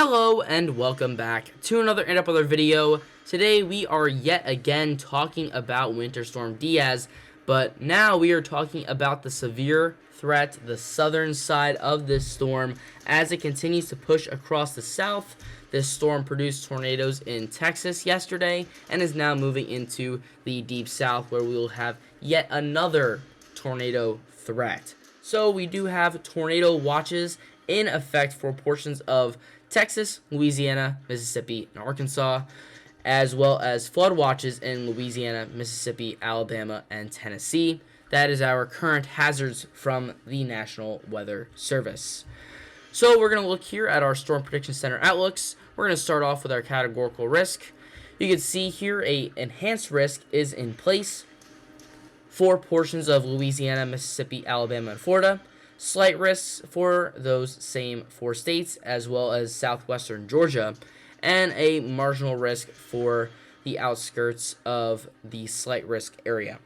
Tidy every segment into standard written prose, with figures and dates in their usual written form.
Hello and welcome back to another Unpopular video. Today we are yet again talking about Winter Storm Diaz, but now we are talking about the severe threat, the southern side of this storm as it continues to push across the south. This storm produced tornadoes in Texas yesterday and is now moving into the deep south where we will have yet another tornado threat. So we do have tornado watches in effect for portions of Texas, Louisiana, Mississippi, and Arkansas, as well as flood watches in Louisiana, Mississippi, Alabama, and Tennessee. That is our current hazards from the National Weather Service. So we're going to look here at our Storm Prediction Center outlooks. We're going to start off with our categorical risk. You can see here a enhanced risk is in place for portions of Louisiana, Mississippi, Alabama, and Florida. Slight risks for those same four states, as well as southwestern Georgia, and a marginal risk for the outskirts of the slight risk area.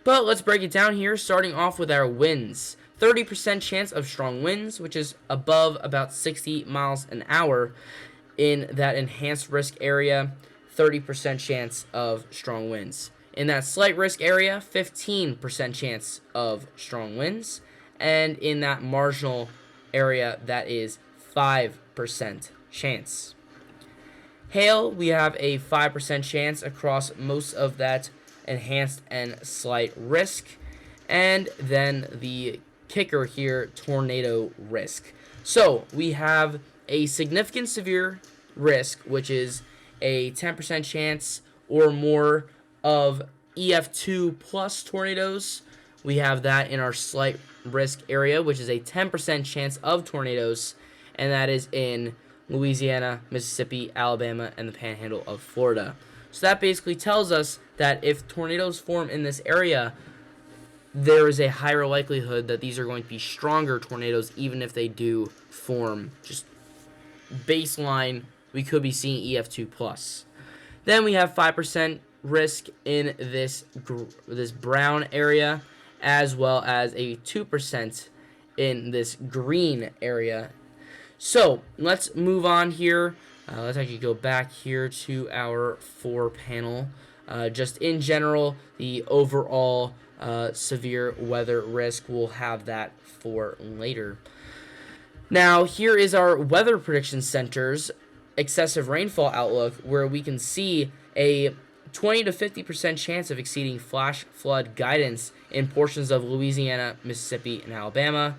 But let's break it down here, starting off with our winds. 30% chance of strong winds, which is above about 60 miles an hour in that enhanced risk area. 30% chance of strong winds. In that slight risk area, 15% chance of strong winds. And in that marginal area, that is 5% chance. Hail, we have a 5% chance across most of that enhanced and slight risk. And then the kicker here, tornado risk. So we have a significant severe risk, which is a 10% chance or more of EF2 plus tornadoes. We have that in our slight risk area, which is a 10% chance of tornadoes, and that is in Louisiana, Mississippi, Alabama, and the panhandle of Florida. So that basically tells us that if tornadoes form in this area, there is a higher likelihood that these are going to be stronger tornadoes, even if they do form. Just baseline, we could be seeing EF2 plus. Then we have 5% risk in this brown area, as well as a 2% in this green area. So let's move on here. Let's actually go back here to our 4-panel. Just in general, the overall severe weather risk, we'll have that for later. Now, here is our Weather Prediction Center's excessive rainfall outlook, where we can see a 20 to 50% chance of exceeding flash flood guidance in portions of Louisiana, Mississippi, and Alabama.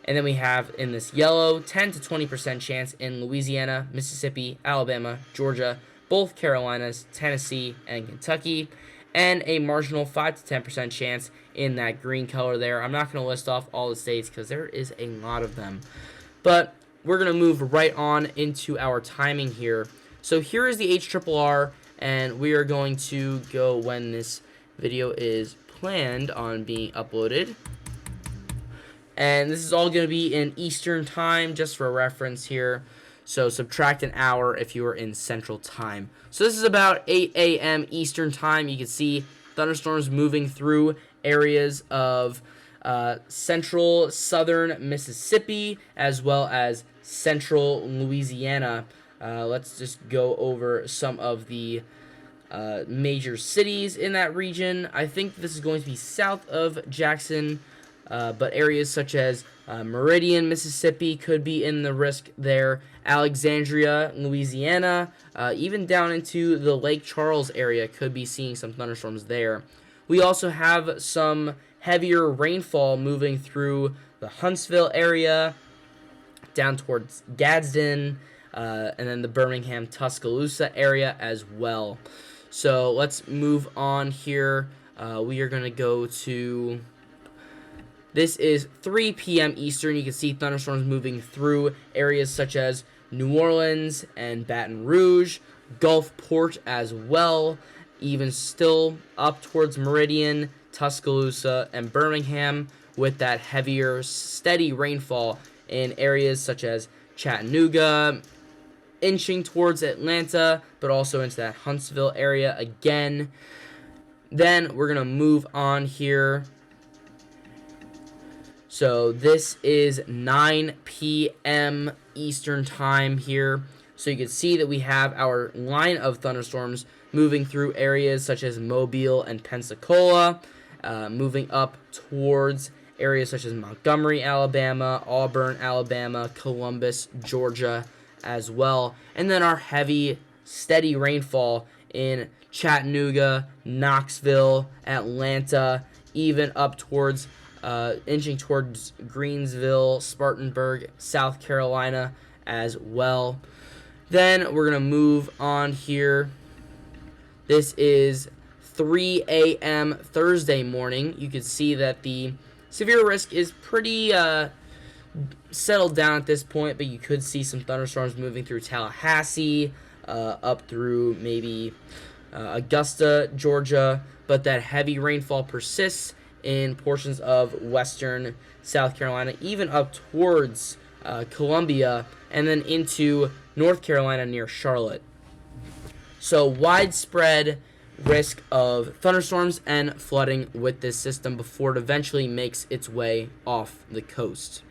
And then we have in this yellow 10 to 20% chance in Louisiana, Mississippi, Alabama, Georgia, both Carolinas, Tennessee, and Kentucky. And a marginal 5 to 10% chance in that green color there. I'm not going to list off all the states because there is a lot of them. But we're going to move right on into our timing here. So here is the HRRR. And we are going to go when this video is planned on being uploaded. And this is all going to be in Eastern time, just for reference here. So subtract an hour if you are in Central time. So this is about 8 a.m. Eastern time. You can see thunderstorms moving through areas of central southern Mississippi, as well as central Louisiana. Let's just go over some of the major cities in that region. I think this is going to be south of Jackson, but areas such as Meridian, Mississippi could be in the risk there. Alexandria, Louisiana, even down into the Lake Charles area could be seeing some thunderstorms there. We also have some heavier rainfall moving through the Huntsville area, down towards Gadsden, and then the Birmingham, Tuscaloosa area as well. So let's move on here. We are going to go to, this is 3 p.m. Eastern. You can see thunderstorms moving through areas such as New Orleans and Baton Rouge, Gulfport as well, even still up towards Meridian, Tuscaloosa, and Birmingham, with that heavier, steady rainfall in areas such as Chattanooga, inching towards Atlanta, but also into that Huntsville area again. Then we're going to move on here. So this is 9 p.m. Eastern time here. So you can see that we have our line of thunderstorms moving through areas such as Mobile and Pensacola, moving up towards areas such as Montgomery, Alabama, Auburn, Alabama, Columbus, Georgia as well. And then our heavy, steady rainfall in Chattanooga, Knoxville, Atlanta, even up towards inching towards Greensville, Spartanburg, South Carolina as well. Then we're going to move on here. This is 3 a.m. Thursday morning. You can see that the severe risk is pretty settled down at this point, but you could see some thunderstorms moving through Tallahassee, up through maybe Augusta, Georgia, but that heavy rainfall persists in portions of western South Carolina, even up towards Columbia, and then into North Carolina near Charlotte. So widespread risk of thunderstorms and flooding with this system before it eventually makes its way off the coast.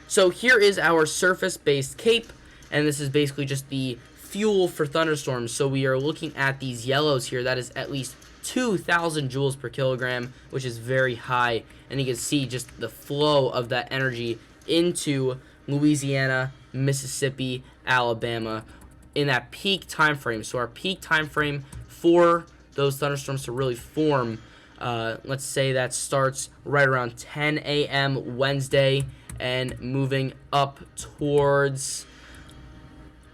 So here is our surface-based CAPE, and this is basically just the fuel for thunderstorms. So we are looking at these yellows here. That is at least 2,000 joules per kilogram, which is very high. And you can see just the flow of that energy into Louisiana, Mississippi, Alabama in that peak time frame. So our peak time frame for those thunderstorms to really form, let's say that starts right around 10 a.m. Wednesday and moving up towards,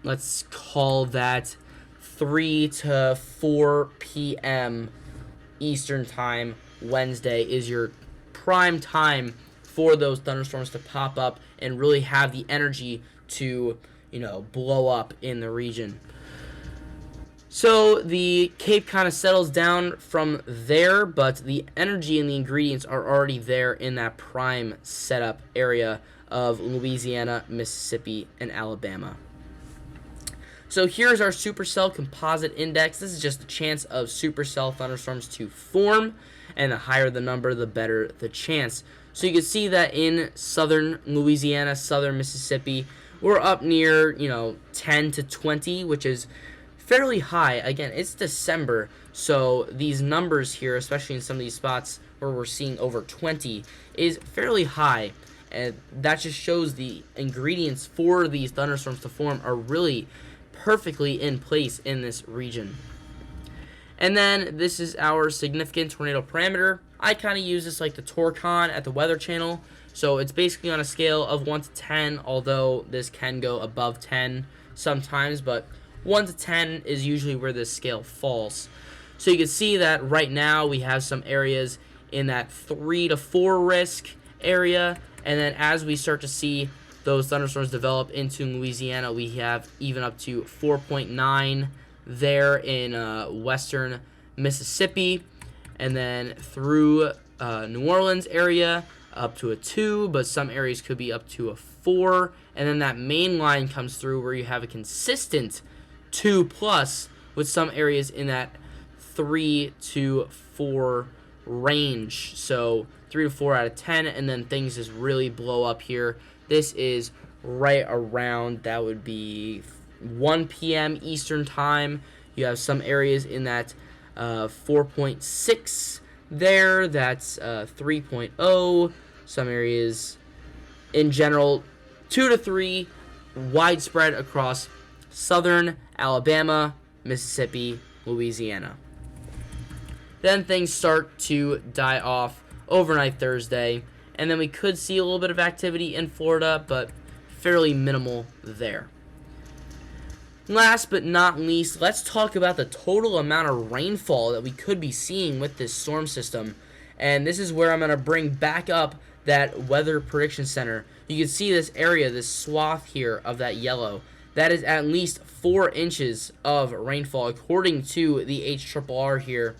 let's call that 3 to 4 p.m. Eastern time Wednesday is your prime time for those thunderstorms to pop up and really have the energy to, blow up in the region. So the CAPE kind of settles down from there, but the energy and the ingredients are already there in that prime setup area of Louisiana, Mississippi, and Alabama. So here's our supercell composite index. This is just the chance of supercell thunderstorms to form, and the higher the number, the better the chance. So you can see that in southern Louisiana, southern Mississippi, we're up near, 10 to 20, which is fairly high. Again, it's December, so these numbers here, especially in some of these spots where we're seeing over 20, is fairly high. And that just shows the ingredients for these thunderstorms to form are really perfectly in place in this region. And then this is our significant tornado parameter. I kind of use this like the Torcon at the Weather Channel. So it's basically on a scale of 1 to 10, although this can go above 10 sometimes, but 1 to 10 is usually where this scale falls. So you can see that right now we have some areas in that 3 to 4 risk area, and then as we start to see those thunderstorms develop into Louisiana, we have even up to 4.9 there in western Mississippi, and then through New Orleans area up to a 2, but some areas could be up to a 4, and then that main line comes through where you have a consistent 2+, with some areas in that 3 to 4 range. So 3 to 4 out of 10, and then things just really blow up here. This is right around, that would be 1 p.m. Eastern time. You have some areas in that 4.6 there. That's 3.0. Some areas in general 2 to 3, widespread across southern Alabama, Mississippi, Louisiana. Then things start to die off overnight Thursday, and then we could see a little bit of activity in Florida, but fairly minimal there. Last but not least, let's talk about the total amount of rainfall that we could be seeing with this storm system. And this is where I'm going to bring back up that Weather Prediction Center. You can see this area, this swath here of that yellow. That is at least 4 inches of rainfall according to the HRRR here.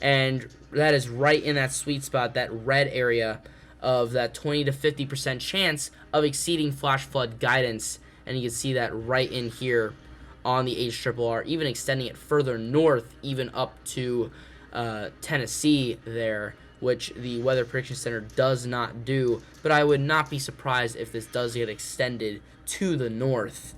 And that is right in that sweet spot, that red area of that 20 to 50% chance of exceeding flash flood guidance. And you can see that right in here on the HRRR, even extending it further north, even up to Tennessee there. which the Weather Prediction Center does not do, but I would not be surprised if this does get extended to the north.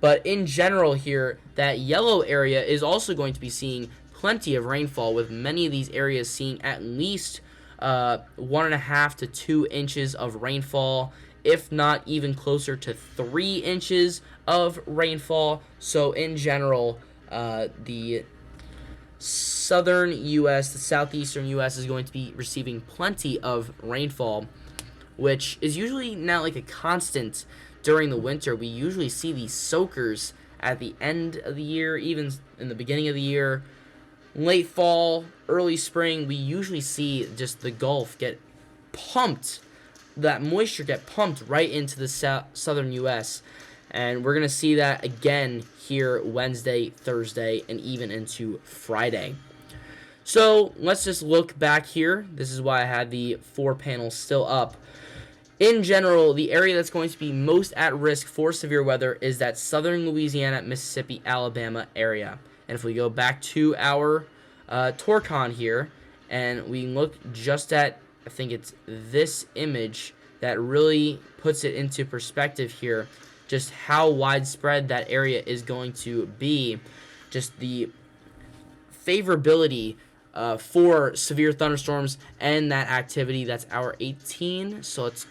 But in general here, that yellow area is also going to be seeing plenty of rainfall, with many of these areas seeing at least 1.5 to 2 inches of rainfall, if not even closer to 3 inches of rainfall. So in general, the southern U.S., the southeastern U.S. is going to be receiving plenty of rainfall, which is usually now like a constant during the winter. We usually see these soakers at the end of the year, even in the beginning of the year. Late fall, early spring, we usually see just the Gulf get pumped, that moisture get pumped right into the southern U.S. And we're going to see that again here Wednesday, Thursday, and even into Friday. So let's just look back here. This is why I had the 4 panels still up. In general, the area that's going to be most at risk for severe weather is that southern Louisiana, Mississippi, Alabama area. And if we go back to our Torcon here, and we look just at, I think it's this image that really puts it into perspective here, just how widespread that area is going to be, just the favorability for severe thunderstorms and that activity. That's our 18, so let's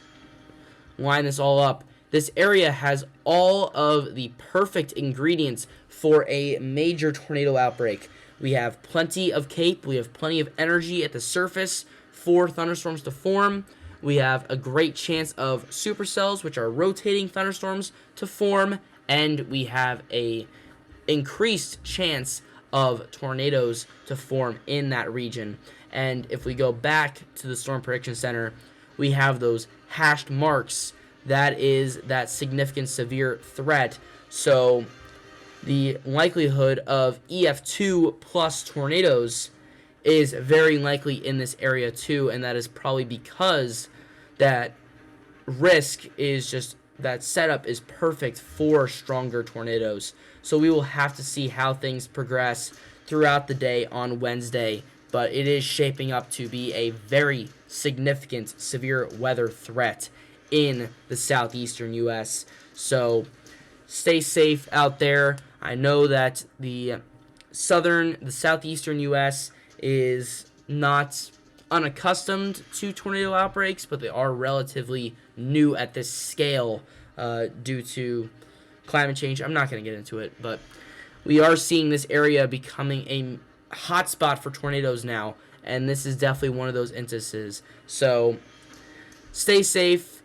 line this all up. This area has all of the perfect ingredients for a major tornado outbreak. We have plenty of CAPE, we have plenty of energy at the surface for thunderstorms to form. We have a great chance of supercells, which are rotating thunderstorms, to form, and we have a increased chance of tornadoes to form in that region. And if we go back to the Storm Prediction Center, we have those hashed marks. That is that significant severe threat. So the likelihood of EF2 plus tornadoes is very likely in this area too, and that is probably because that risk is just, that setup is perfect for stronger tornadoes. So we will have to see how things progress throughout the day on Wednesday, but it is shaping up to be a very significant severe weather threat in the southeastern U.S. So stay safe out there. I know that the southeastern U.S. is not unaccustomed to tornado outbreaks, but they are relatively new at this scale due to climate change. I'm not going to get into it, but we are seeing this area becoming a hotspot for tornadoes now, and this is definitely one of those instances. So stay safe.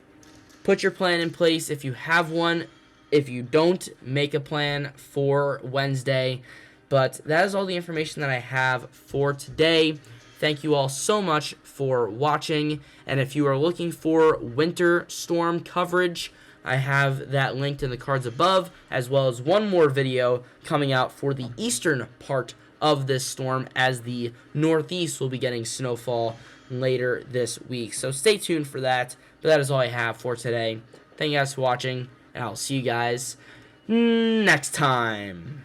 Put your plan in place if you have one. If you don't, make a plan for Wednesday. But that is all the information that I have for today. Thank you all so much for watching. And if you are looking for winter storm coverage, I have that linked in the cards above, as well as one more video coming out for the eastern part of this storm, as the Northeast will be getting snowfall later this week. So stay tuned for that. But that is all I have for today. Thank you guys for watching, and I'll see you guys next time.